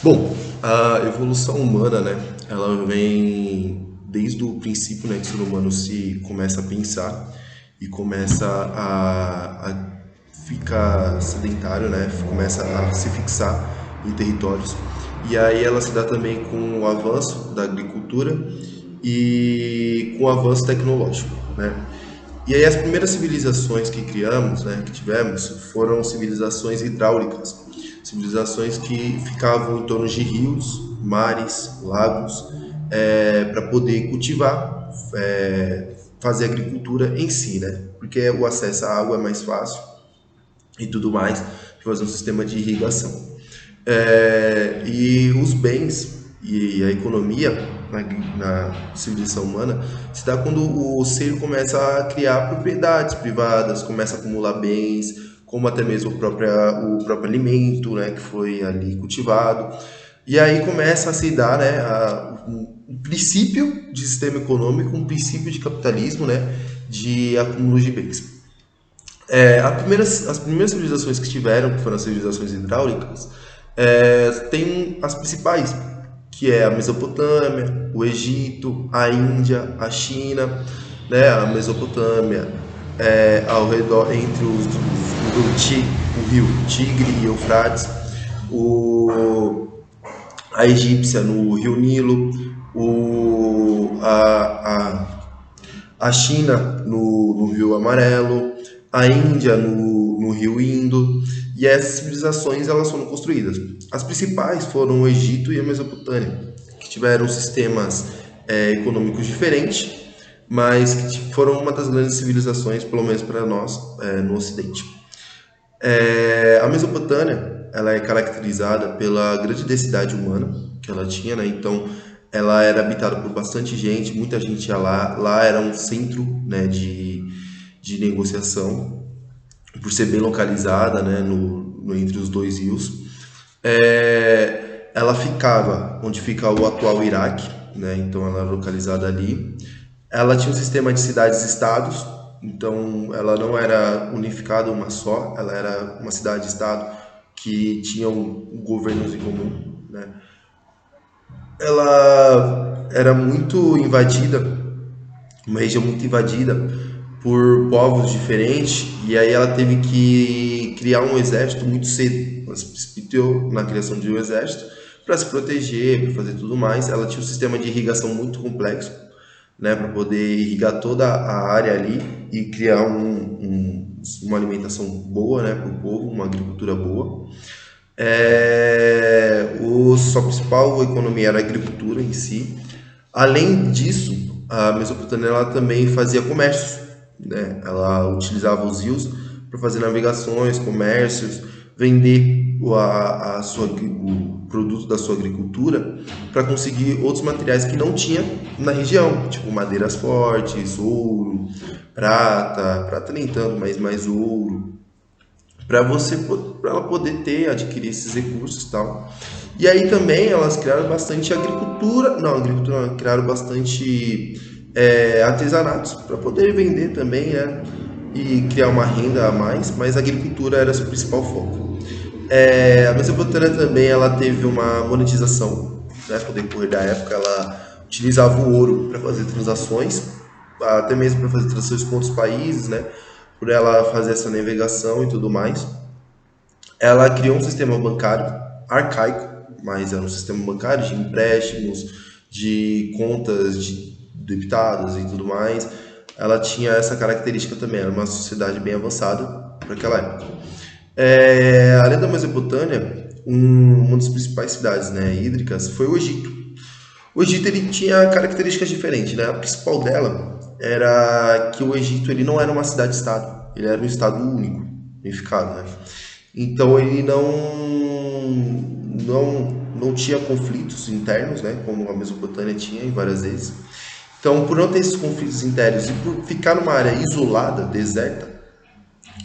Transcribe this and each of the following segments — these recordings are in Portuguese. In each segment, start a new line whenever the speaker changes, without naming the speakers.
Bom, a evolução humana, né, ela vem desde o princípio, né, que o ser humano se começa a pensar e começa a ficar sedentário, né, começa a se fixar em territórios. E aí ela se dá também com o avanço da agricultura e com o avanço tecnológico, né? E aí as primeiras civilizações que criamos, né, que tivemos, foram civilizações hidráulicas, civilizações que ficavam em torno de rios, mares, lagos, para poder cultivar, fazer agricultura em si, né? Porque o acesso à água é mais fácil e tudo mais, de fazer um sistema de irrigação. E os bens e a economia na civilização humana se dá quando o ser começa a criar propriedades privadas, começa a acumular bens, como até mesmo o próprio alimento, né, que foi ali cultivado. E aí começa a se dar, né, um princípio de sistema econômico, um princípio de capitalismo, né, de acúmulo de bens. As primeiras civilizações que tiveram, que foram as civilizações hidráulicas, tem as principais, que é a Mesopotâmia, o Egito, a Índia, a China, né? A Mesopotâmia ao redor entre o rio Tigre e Eufrates, o, a egípcia no rio Nilo, a China no Rio Amarelo, a Índia no Rio Indo, e essas civilizações elas foram construídas. As principais foram o Egito e a Mesopotâmia, que tiveram sistemas econômicos diferentes, mas que foram uma das grandes civilizações, pelo menos para nós, no Ocidente. A Mesopotâmia ela é caracterizada pela grande densidade humana que ela tinha, né? Então ela era habitada por bastante gente, muita gente ia lá. Lá era um centro, né, de negociação, por ser bem localizada, né, entre os dois rios. Ela ficava onde fica o atual Iraque, né? Então ela era localizada ali. Ela tinha um sistema de cidades-estados, então ela não era unificada uma só, ela era uma cidade-estado que tinham governos em comum, né? Ela era muito invadida, uma região muito invadida por povos diferentes, e aí ela teve que criar um exército muito cedo. Ela se precipitou na criação de um exército para se proteger, para fazer tudo mais. Ela tinha um sistema de irrigação muito complexo, né, para poder irrigar toda a área ali e criar uma alimentação boa, né, para o povo, uma agricultura boa. Sua principal economia era a agricultura em si. Além disso, a Mesopotâmia ela também fazia comércio, né? Ela utilizava os rios para fazer navegações, comércios, vender o produto da sua agricultura para conseguir outros materiais que não tinha na região, tipo madeiras fortes, ouro, prata nem tanto, mas mais ouro, para ela poder adquirir esses recursos e tal. E aí também elas criaram bastante agricultura não, criaram bastante artesanatos para poder vender também, né? E criar uma renda a mais, mas a agricultura era seu principal foco. A Mesopotâmia também ela teve uma monetização, né? No decorrer da época ela utilizava o ouro para fazer transações, até mesmo para fazer transações com outros países, né? Por ela fazer essa navegação e tudo mais. Ela criou um sistema bancário arcaico, mas era um sistema bancário de empréstimos, de contas de debitadas e tudo mais. Ela tinha essa característica também, era uma sociedade bem avançada para aquela época. Além da Mesopotâmia, uma das principais cidades, né, hídricas foi o Egito. O Egito ele tinha características diferentes, né? A principal dela era que o Egito ele não era uma cidade-estado, ele era um estado único, unificado, né? Então ele não tinha conflitos internos, né? Como a Mesopotâmia tinha em várias vezes. Então, por não ter esses conflitos internos e por ficar numa área isolada, deserta,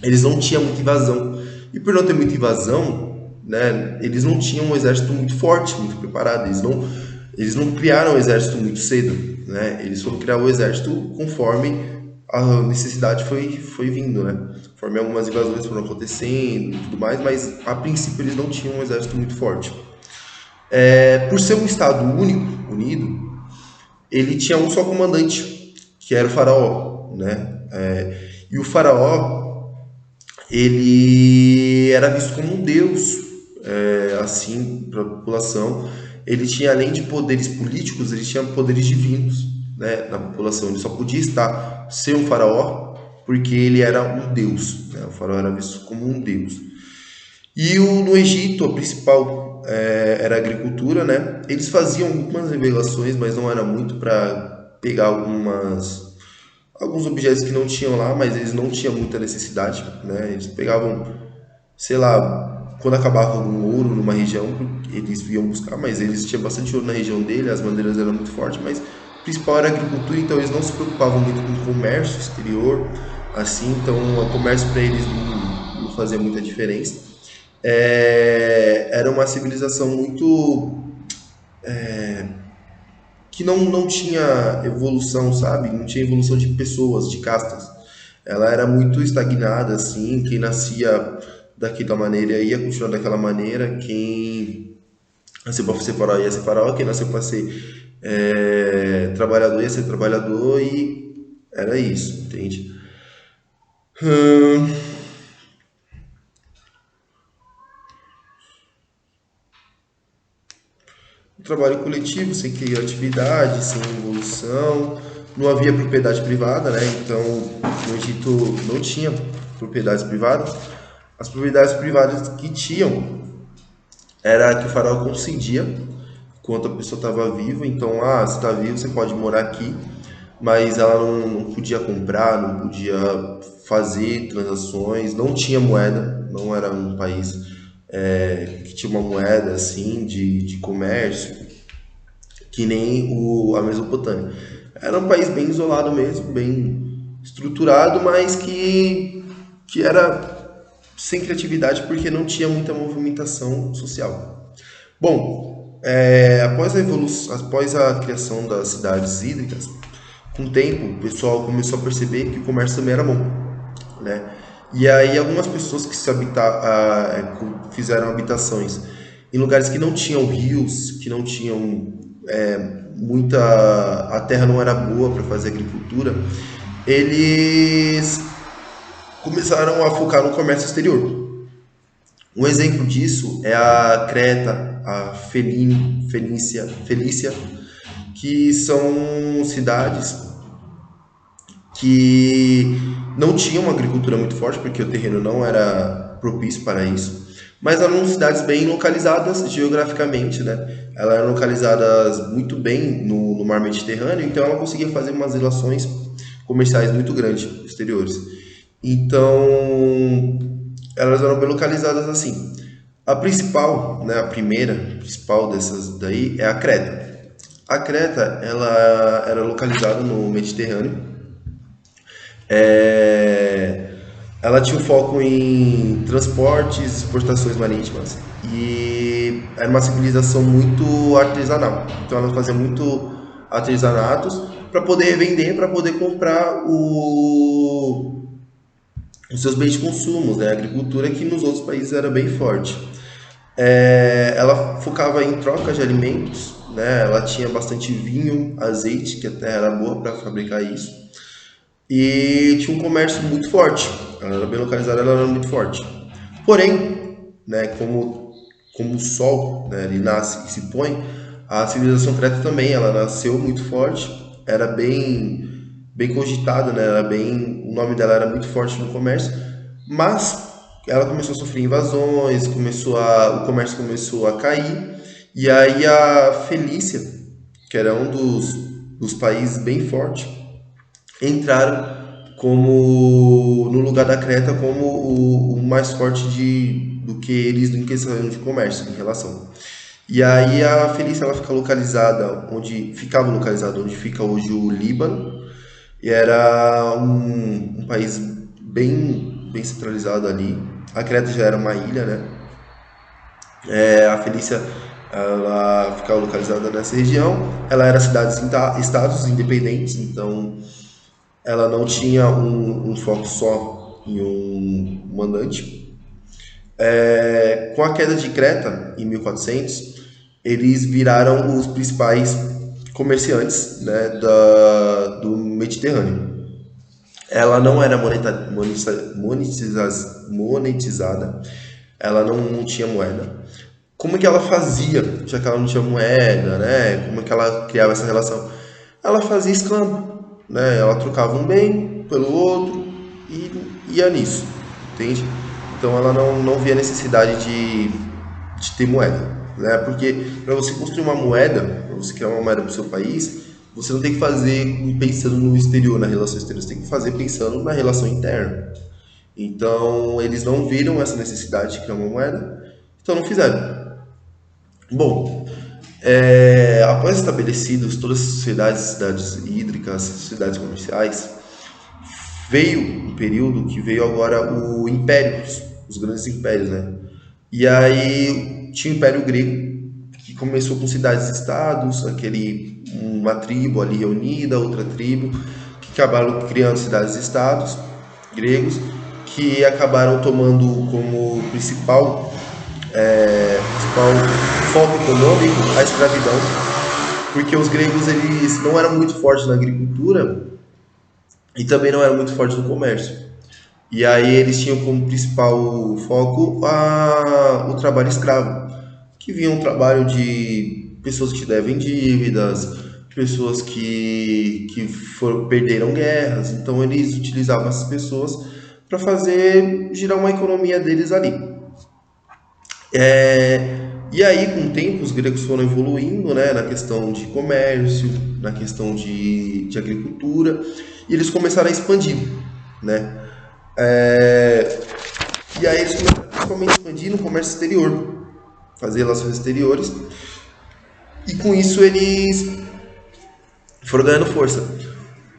eles não tinham muita invasão. E por não ter muita invasão, né, eles não tinham um exército muito forte, muito preparado. Eles não criaram um exército muito cedo, né? Eles foram criar o exército conforme a necessidade foi vindo, né? Conforme algumas invasões foram acontecendo e tudo mais, mas a princípio eles não tinham um exército muito forte. Por ser um estado único, unido, ele tinha um só comandante, que era o faraó, né? E o faraó, ele era visto como um deus, assim, para a população. Ele tinha, além de poderes políticos, ele tinha poderes divinos, né, na população. Ele só podia ser um faraó porque ele era um deus, né? O faraó era visto como um deus. E no Egito, a principal era a agricultura, né? Eles faziam algumas revelações, mas não era muito para pegar alguns objetos que não tinham lá, mas eles não tinham muita necessidade, né? Eles pegavam, sei lá, quando acabava algum ouro numa região, eles iam buscar, mas eles tinham bastante ouro na região dele, as madeiras eram muito fortes, mas o principal era a agricultura, então eles não se preocupavam muito com o comércio exterior, assim, então o comércio para eles não fazia muita diferença. Era uma civilização muito que não tinha evolução, sabe? Não tinha evolução de pessoas, de castas. Ela era muito estagnada, assim. Quem nascia daquela maneira ia continuar daquela maneira. Quem nasceu para ser faraó ia ser faraó. Quem nasceu para ser trabalhador ia ser trabalhador. E era isso, entende? Trabalho coletivo, sem criatividade, sem evolução, não havia propriedade privada, né? Então, no Egito não tinha propriedades privadas. As propriedades privadas que tinham era que o faraó concedia enquanto a pessoa estava viva. Então, você está vivo, você pode morar aqui, mas ela não podia comprar, não podia fazer transações, não tinha moeda, não era um país que tinha uma moeda assim de comércio, que nem a Mesopotâmia. Era um país bem isolado mesmo, bem estruturado, mas que era sem criatividade porque não tinha muita movimentação social. Bom, após a evolução, após a criação das cidades hídricas, com o tempo o pessoal começou a perceber que o comércio também era bom, né? E aí algumas pessoas que fizeram habitações em lugares que não tinham rios, que não tinham muita, a terra não era boa para fazer agricultura, eles começaram a focar no comércio exterior. Um exemplo disso é a Creta, a Felícia, que são cidades que não tinham uma agricultura muito forte, porque o terreno não era propício para isso, mas eram cidades bem localizadas geograficamente, né? Elas eram localizadas muito bem no mar Mediterrâneo, então ela conseguia fazer umas relações comerciais muito grandes exteriores. Então, elas eram bem localizadas assim. A principal, né, a primeira principal dessas daí é a Creta. A Creta, ela era localizada no Mediterrâneo. É, Ela tinha um foco em transportes, exportações marítimas e era uma civilização muito artesanal. Então ela fazia muito artesanatos para poder vender, para poder comprar os seus bens de consumo, né? A agricultura que nos outros países era bem forte. Ela focava em troca de alimentos, né? Ela tinha bastante vinho, azeite, que até era boa para fabricar isso. E tinha um comércio muito forte. Ela era bem localizada, ela era muito forte. Porém, né, como o sol, né, ele nasce e se põe, a civilização creta também, ela nasceu muito forte, era bem cogitada, né, o nome dela era muito forte no comércio, mas ela começou a sofrer invasões, o comércio começou a cair, e aí a Felícia, que era um dos países bem fortes, entraram como no lugar da Creta como o mais forte do que eles em questão de comércio, em relação. E aí a Felícia ela ficava localizada onde fica hoje o Líbano, e era um país bem centralizado ali. A Creta já era uma ilha, né? A Felícia ela ficava localizada nessa região. Ela era estados independentes, então ela não tinha um foco só em um mandante. Com a queda de Creta, em 1400, eles viraram os principais comerciantes, né, do Mediterrâneo. Ela não era monetizada, ela não tinha moeda. Como que ela fazia, já que ela não tinha moeda, né? Como que ela criava essa relação? Ela fazia escambo, né? Ela trocava um bem pelo outro e ia nisso, entende? Então ela não via necessidade de ter moeda, né? Porque para você construir uma moeda, para você criar uma moeda para o seu país, você não tem que fazer pensando no exterior, na relação exterior, você tem que fazer pensando na relação interna. Então eles não viram essa necessidade de criar uma moeda, então não fizeram. Bom, após estabelecidos todas as cidades hídricas, cidades comerciais, veio um período que veio agora o império, os grandes impérios, né? E aí tinha o Império Grego, que começou com cidades-estados, uma tribo ali reunida, outra tribo, que acabaram criando cidades-estados gregos, que acabaram tomando como principal foco econômico a escravidão, porque os gregos eles não eram muito fortes na agricultura e também não eram muito fortes no comércio. E aí eles tinham como principal foco o trabalho escravo, que vinha um trabalho de pessoas que te devem dívidas, pessoas que perderam guerras, então eles utilizavam essas pessoas para fazer girar uma economia deles ali. E aí, com o tempo, os gregos foram evoluindo, né, na questão de comércio, na questão de agricultura, e eles começaram a expandir, né? E aí eles começaram principalmente a expandir no comércio exterior, fazer relações exteriores, e com isso eles foram ganhando força.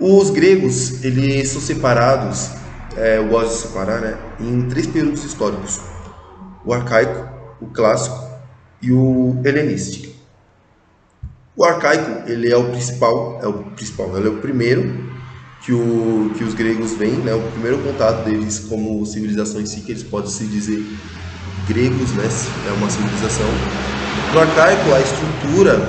Os gregos, eles são separados, eu gosto de separar, né, em 3 períodos históricos: o arcaico, o clássico e o helenístico. O arcaico, ele é o principal, ele é o primeiro que os gregos veem, né? O primeiro contato deles como civilização em si, que eles podem se dizer gregos, né? É uma civilização. No arcaico, a estrutura,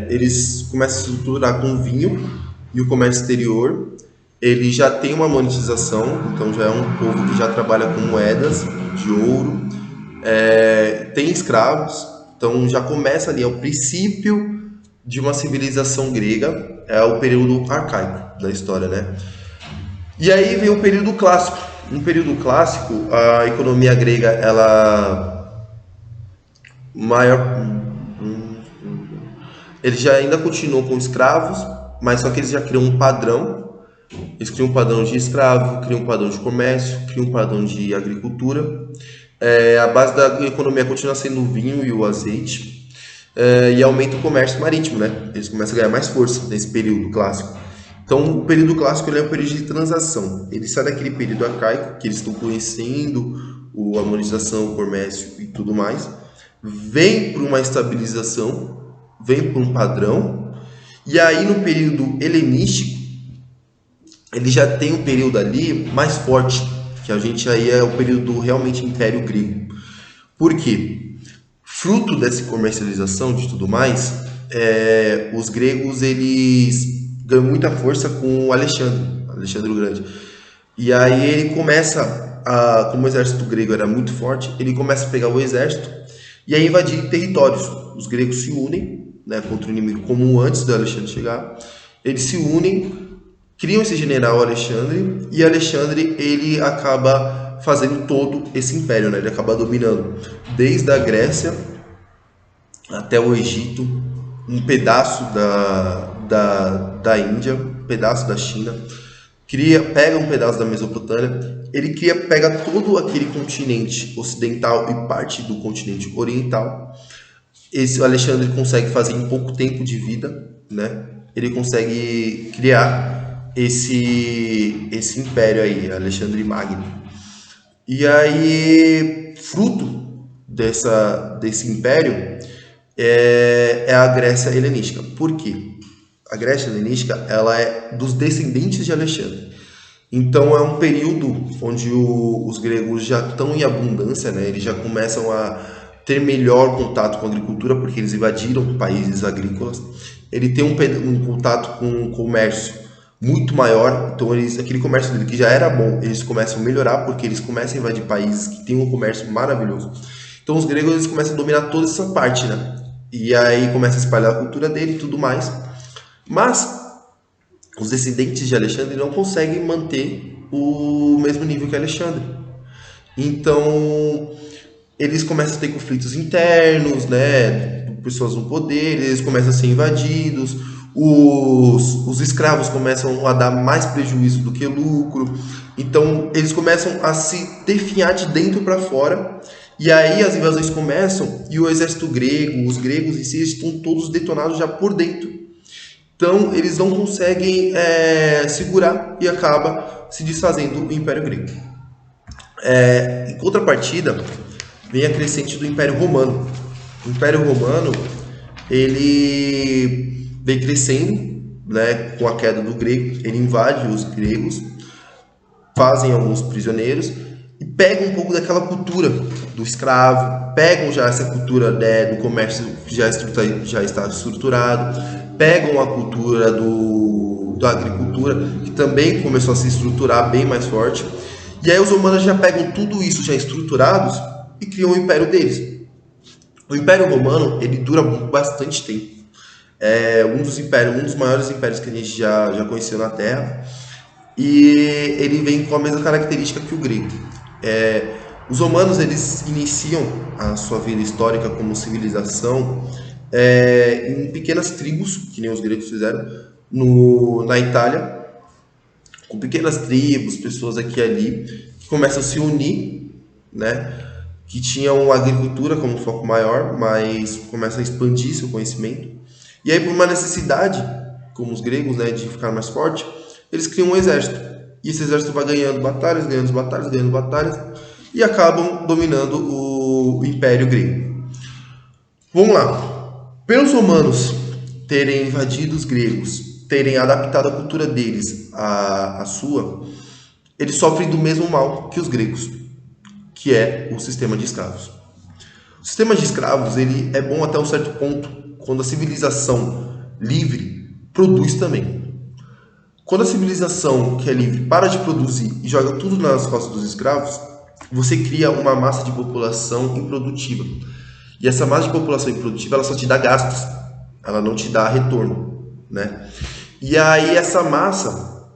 eles começam a se estruturar com vinho e o comércio exterior. Ele já tem uma monetização, então já é um povo que já trabalha com moedas de ouro, tem escravos, então já começa ali, é o princípio de uma civilização grega, é o período arcaico da história, né? E aí vem o período clássico. No período clássico, a economia grega, eles já ainda continuam com escravos, mas só que eles já criam um padrão. Eles criam um padrão de escravo, criam um padrão de comércio, criam um padrão de agricultura. A base da economia continua sendo o vinho e o azeite. E aumenta o comércio marítimo, né? Eles começam a ganhar mais força nesse período clássico. Então, o período clássico ele é um período de transação. Ele sai daquele período arcaico, que eles estão conhecendo a harmonização, o comércio e tudo mais, vem para uma estabilização, vem para um padrão, e aí no período helenístico, ele já tem um período ali mais forte, que a gente aí é o período realmente Império Grego. Por quê? Fruto dessa comercialização de tudo mais, os gregos eles ganham muita força com Alexandre o Grande. E aí ele começa, como o exército grego era muito forte, ele começa a pegar o exército e a invadir territórios. Os gregos se unem, né, contra o inimigo comum antes do Alexandre chegar. Eles se unem, criam esse general Alexandre, e Alexandre ele acaba fazendo todo esse império, né? Ele acaba dominando desde a Grécia até o Egito, um pedaço da Índia, um pedaço da China, pega um pedaço da Mesopotâmia, ele pega todo aquele continente ocidental e parte do continente oriental. Esse Alexandre consegue fazer em pouco tempo de vida, né? Ele consegue criar esse império aí, Alexandre Magno. E aí, fruto desse império é a Grécia helenística. Por quê? A Grécia helenística ela é dos descendentes de Alexandre. Então é um período onde os gregos já estão em abundância, né? Eles já começam a ter melhor contato com a agricultura, porque eles invadiram países agrícolas. Ele tem um contato com o comércio muito maior, então aquele comércio dele que já era bom, eles começam a melhorar, porque eles começam a invadir países que têm um comércio maravilhoso. Então os gregos eles começam a dominar toda essa parte, né? E aí começa a espalhar a cultura dele e tudo mais. Mas os descendentes de Alexandre não conseguem manter o mesmo nível que Alexandre. Então eles começam a ter conflitos internos, né? Pessoas no poder, eles começam a ser invadidos, os escravos começam a dar mais prejuízo do que lucro, então eles começam a se definhar de dentro para fora, e aí as invasões começam, e o exército grego, os gregos em si, estão todos detonados já por dentro, então eles não conseguem segurar e acaba se desfazendo o Império Grego. Em contrapartida, vem a crescente do Império Romano. O Império Romano ele vem crescendo, né, com a queda do grego, ele invade os gregos, fazem alguns prisioneiros e pegam um pouco daquela cultura do escravo, pegam já essa cultura, né, do comércio que já está estruturado, pegam a cultura da agricultura, que também começou a se estruturar bem mais forte, e aí os romanos já pegam tudo isso já estruturados e criam o império deles. O Império Romano ele dura bastante tempo. É um dos maiores impérios que a gente já conheceu na Terra. E ele vem com a mesma característica que o grego. Os romanos eles iniciam a sua vida histórica como civilização em pequenas tribos, que nem os gregos fizeram, na Itália, com pequenas tribos, pessoas aqui e ali, que começam a se unir, né? Que tinham a agricultura como foco maior, mas começam a expandir seu conhecimento. E aí, por uma necessidade, como os gregos, né, de ficar mais forte, eles criam um exército. E esse exército vai ganhando batalhas, e acabam dominando o Império Grego. Vamos lá. Pelos romanos terem invadido os gregos, terem adaptado a cultura deles à sua, eles sofrem do mesmo mal que os gregos, que é o sistema de escravos. O sistema de escravos ele é bom até um certo ponto, quando a civilização livre produz também. Quando a civilização que é livre para de produzir e joga tudo nas costas dos escravos, você cria uma massa de população improdutiva. E essa massa de população improdutiva ela só te dá gastos, ela não te dá retorno, né? E aí essa massa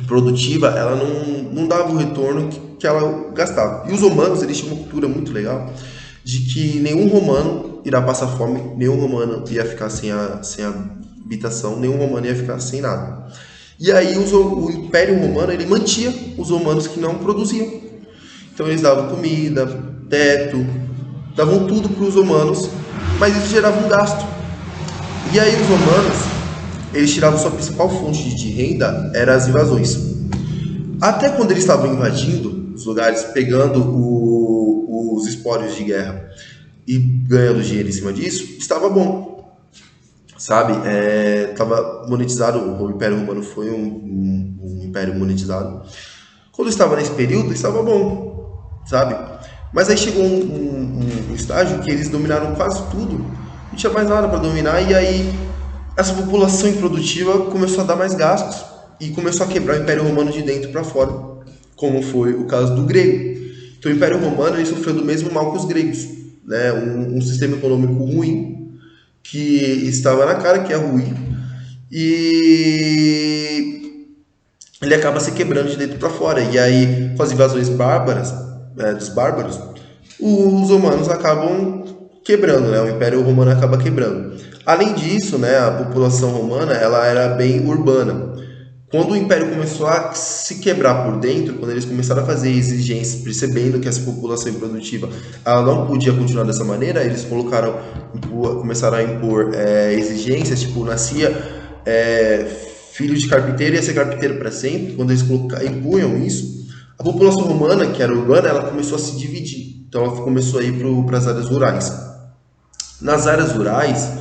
produtiva, ela não dava o retorno que ela gastava. E os romanos, eles tinham uma cultura muito legal de que nenhum romano irá passar fome, nenhum romano ia ficar sem habitação, nenhum romano ia ficar sem nada. E aí o Império Romano, ele mantinha os romanos que não produziam. Então eles davam comida, teto, davam tudo para os romanos, mas isso gerava um gasto. E aí os romanos, eles tiravam sua principal fonte de renda, eram as invasões. Até quando eles estavam invadindo os lugares, pegando os espólios de guerra e ganhando dinheiro em cima disso, estava bom, sabe? Estava monetizado, o Império Romano foi um império monetizado. Quando estava nesse período, estava bom, sabe? Mas aí chegou um estágio que eles dominaram quase tudo, não tinha mais nada para dominar, e aí essa população improdutiva começou a dar mais gastos e começou a quebrar o Império Romano de dentro para fora, como foi o caso do grego. Então o Império Romano ele sofreu do mesmo mal que os gregos, né? Um sistema econômico ruim, que estava na cara que é ruim, e ele acaba se quebrando de dentro para fora. E aí, com as invasões bárbaras, dos bárbaros, os romanos acabam quebrando, né? O Império Romano acaba quebrando. Além disso, né, a população romana ela era bem urbana. Quando o Império começou a se quebrar por dentro, quando eles começaram a fazer exigências, percebendo que essa população improdutiva ela não podia continuar dessa maneira, eles começaram a impor exigências, tipo, nascia filho de carpinteiro ia ser carpinteiro para sempre. Quando eles impunham isso, a população romana, que era urbana, ela começou a se dividir. Então ela começou a ir para as áreas rurais. Nas áreas rurais,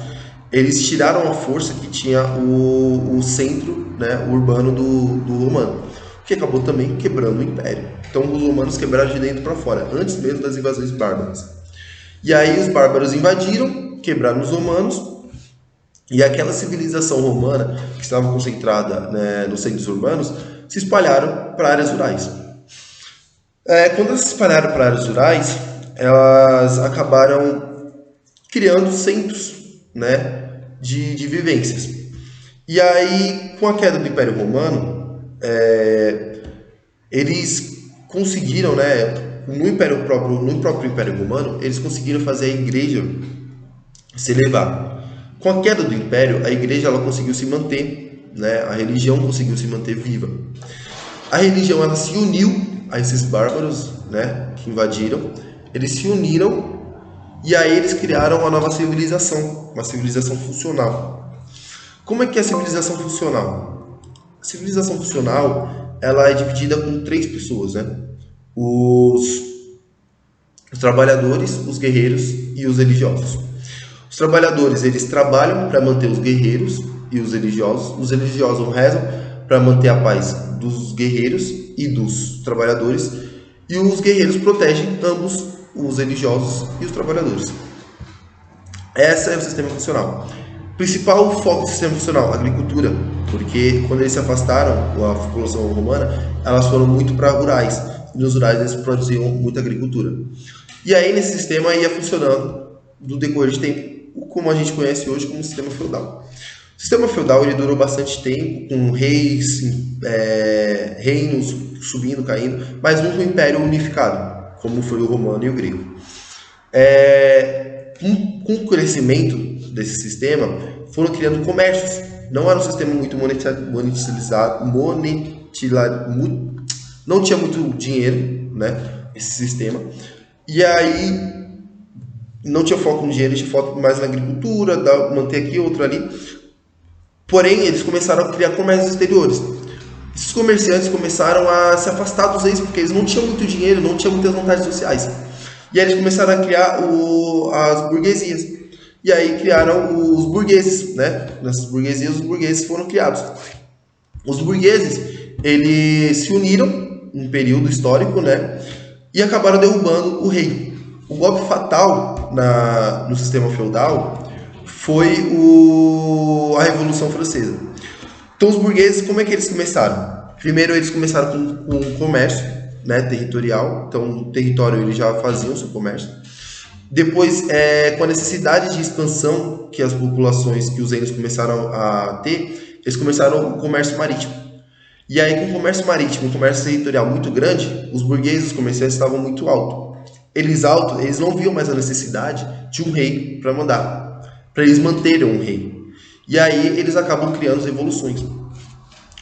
eles tiraram a força que tinha o centro, né, urbano do romano, que acabou também quebrando o império. Então os romanos quebraram de dentro para fora, antes mesmo das invasões bárbaras. E aí os bárbaros invadiram, quebraram os romanos, e aquela civilização romana que estava concentrada, né, nos centros urbanos se espalharam para áreas rurais. Quando elas se espalharam para áreas rurais, elas acabaram criando centros, né, de vivências. E aí, com a queda do Império Romano, eles conseguiram, né, no próprio Império Romano, eles conseguiram fazer a igreja se elevar. Com a queda do Império, a igreja ela conseguiu se manter, né, a religião conseguiu se manter viva. A religião ela se uniu a esses bárbaros, né, que invadiram, eles se uniram e aí eles criaram uma nova civilização, uma civilização funcional. Como é que é a civilização funcional? A civilização funcional ela é dividida com três pessoas, né? Os trabalhadores, os guerreiros e os religiosos. Os trabalhadores eles trabalham para manter os guerreiros e os religiosos rezam para manter a paz dos guerreiros e dos trabalhadores, e os guerreiros protegem ambos, os religiosos e os trabalhadores. Esse é o sistema funcional. Principal foco do sistema funcional, agricultura, porque quando eles se afastaram, a população romana, elas foram muito para rurais, e nos rurais eles produziam muita agricultura. E aí nesse sistema ia funcionando do decorrer de tempo, como a gente conhece hoje como sistema feudal. O sistema feudal ele durou bastante tempo, com reis, reinos subindo, caindo, mas nunca um império unificado, como foi o romano e o grego. Com o crescimento desse sistema, foram criando comércios. Não era um sistema muito monetizado, não tinha muito dinheiro, né, esse sistema. E aí não tinha foco no dinheiro, tinha foco mais na agricultura, manter aqui, outro ali. Porém, eles começaram a criar comércios exteriores. Esses comerciantes começaram a se afastar dos reis, porque eles não tinham muito dinheiro, não tinham muitas vantagens sociais. E aí eles começaram a criar as burguesias. E aí criaram os burgueses, né? Nessas burguesias, os burgueses foram criados. Os burgueses, eles se uniram em um período histórico, né? E acabaram derrubando o rei. O golpe fatal no sistema feudal foi a Revolução Francesa. Então os burgueses, como é que eles começaram? Primeiro eles começaram com um comércio, né, territorial. Então no território eles já faziam o seu comércio. Depois, com a necessidade de expansão que as populações, que os reinos começaram a ter, eles começaram o comércio marítimo. E aí com o comércio marítimo, um comércio territorial muito grande, os burgueses, os comerciantes estavam muito altos. Eles não viam mais a necessidade de um rei para mandar, para eles manterem um rei. E aí eles acabam criando as revoluções.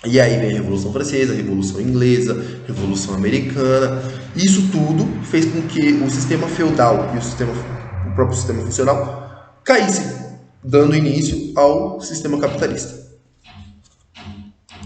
E aí vem a Revolução Francesa, a Revolução Inglesa, a Revolução Americana. Isso tudo fez com que o sistema feudal e o próprio sistema funcional caíssem, dando início ao sistema capitalista.